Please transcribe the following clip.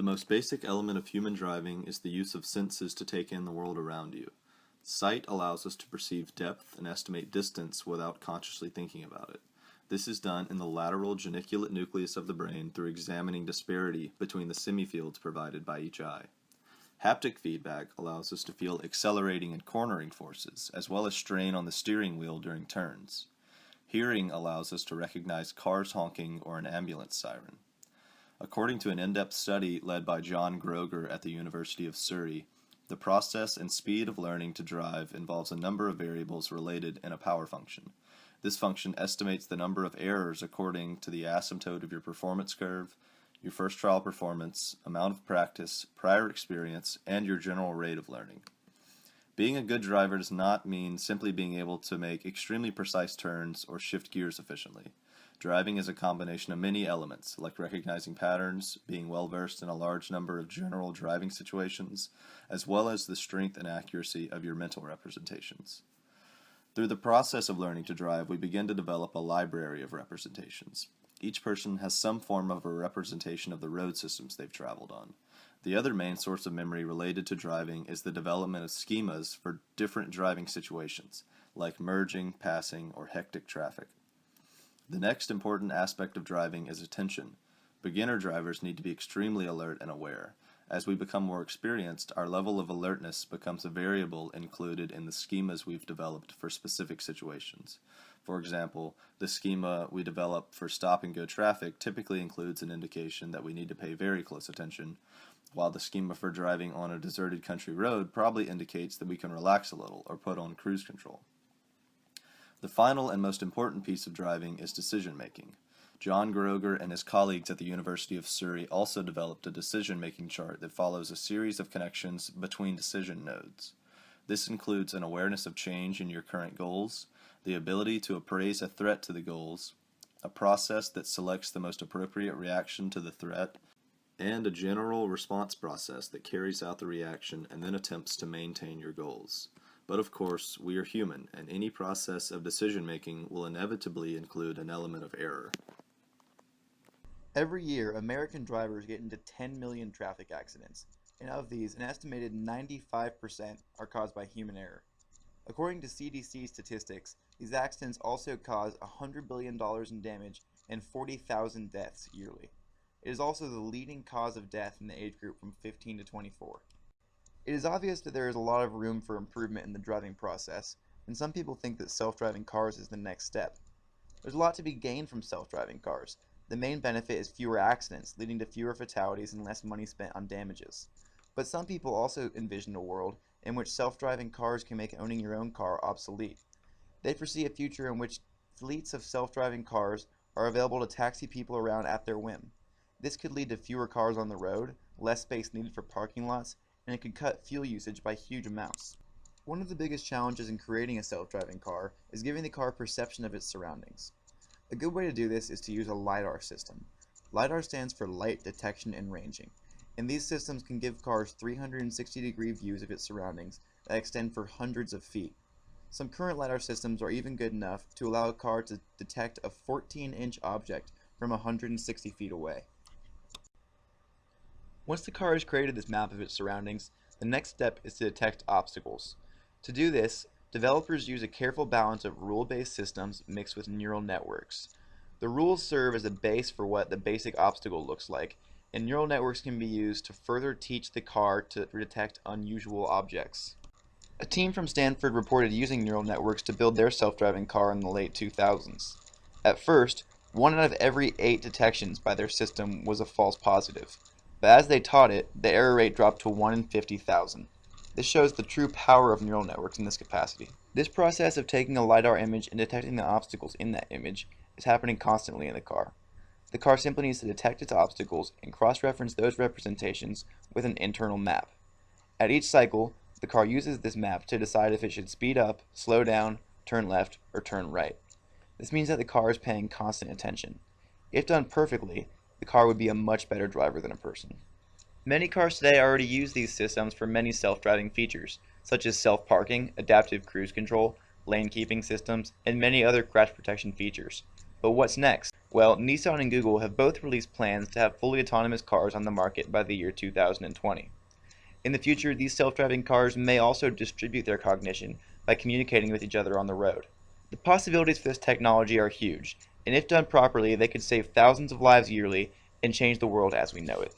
most basic element of human driving is the use of senses to take in the world around you. Sight allows us to perceive depth and estimate distance without consciously thinking about it. This is done in the lateral geniculate nucleus of the brain through examining disparity between the semifields provided by each eye. Haptic feedback allows us to feel accelerating and cornering forces, as well as strain on the steering wheel during turns. Hearing allows us to recognize cars honking or an ambulance siren. According to an in-depth study led by John Groger at the University of Surrey, the process and speed of learning to drive involves a number of variables related in a power function. This function estimates the number of errors according to the asymptote of your performance curve, your first trial performance, amount of practice, prior experience, and your general rate of learning. Being a good driver does not mean simply being able to make extremely precise turns or shift gears efficiently. Driving is a combination of many elements, like recognizing patterns, being well versed in a large number of general driving situations, as well as the strength and accuracy of your mental representations. Through the process of learning to drive, we begin to develop a library of representations. Each person has some form of a representation of the road systems they've traveled on. The other main source of memory related to driving is the development of schemas for different driving situations, like merging, passing, or hectic traffic. The next important aspect of driving is attention. Beginner drivers need to be extremely alert and aware. As we become more experienced, our level of alertness becomes a variable included in the schemas we've developed for specific situations. For example, the schema we develop for stop-and-go traffic typically includes an indication that we need to pay very close attention, while the schema for driving on a deserted country road probably indicates that we can relax a little or put on cruise control. The final and most important piece of driving is decision-making. John Groger and his colleagues at the University of Surrey also developed a decision-making chart that follows a series of connections between decision nodes. This includes an awareness of change in your current goals, the ability to appraise a threat to the goals, a process that selects the most appropriate reaction to the threat, and a general response process that carries out the reaction and then attempts to maintain your goals. But of course, we are human, and any process of decision-making will inevitably include an element of error. Every year, American drivers get into 10 million traffic accidents, and of these, an estimated 95% are caused by human error. According to CDC statistics, these accidents also cause $100 billion in damage and 40,000 deaths yearly. It is also the leading cause of death in the age group from 15 to 24. It is obvious that there is a lot of room for improvement in the driving process, and some people think that self-driving cars is the next step. There's a lot to be gained from self-driving cars. The main benefit is fewer accidents, leading to fewer fatalities and less money spent on damages. But some people also envision a world in which self-driving cars can make owning your own car obsolete. They foresee a future in which fleets of self-driving cars are available to taxi people around at their whim. This could lead to fewer cars on the road, less space needed for parking lots, and it could cut fuel usage by huge amounts. One of the biggest challenges in creating a self-driving car is giving the car a perception of its surroundings. A good way to do this is to use a LiDAR system. LiDAR stands for Light Detection and Ranging, and these systems can give cars 360-degree views of its surroundings that extend for hundreds of feet. Some current LiDAR systems are even good enough to allow a car to detect a 14-inch object from 160 feet away. Once the car has created this map of its surroundings, the next step is to detect obstacles. To do this, developers use a careful balance of rule-based systems mixed with neural networks. The rules serve as a base for what the basic obstacle looks like, and neural networks can be used to further teach the car to detect unusual objects. A team from Stanford reported using neural networks to build their self-driving car in the late 2000s. At first, 1 out of every 8 detections by their system was a false positive. But as they taught it, the error rate dropped to 1 in 50,000. This shows the true power of neural networks in this capacity. This process of taking a LiDAR image and detecting the obstacles in that image is happening constantly in the car. The car simply needs to detect its obstacles and cross-reference those representations with an internal map. At each cycle, the car uses this map to decide if it should speed up, slow down, turn left, or turn right. This means that the car is paying constant attention. If done perfectly, the car would be a much better driver than a person. Many cars today already use these systems for many self-driving features, such as self-parking, adaptive cruise control, lane keeping systems, and many other crash protection features. But what's next? Well, Nissan and Google have both released plans to have fully autonomous cars on the market by the year 2020. In the future, these self-driving cars may also distribute their cognition by communicating with each other on the road. The possibilities for this technology are huge, and if done properly, they could save thousands of lives yearly and change the world as we know it.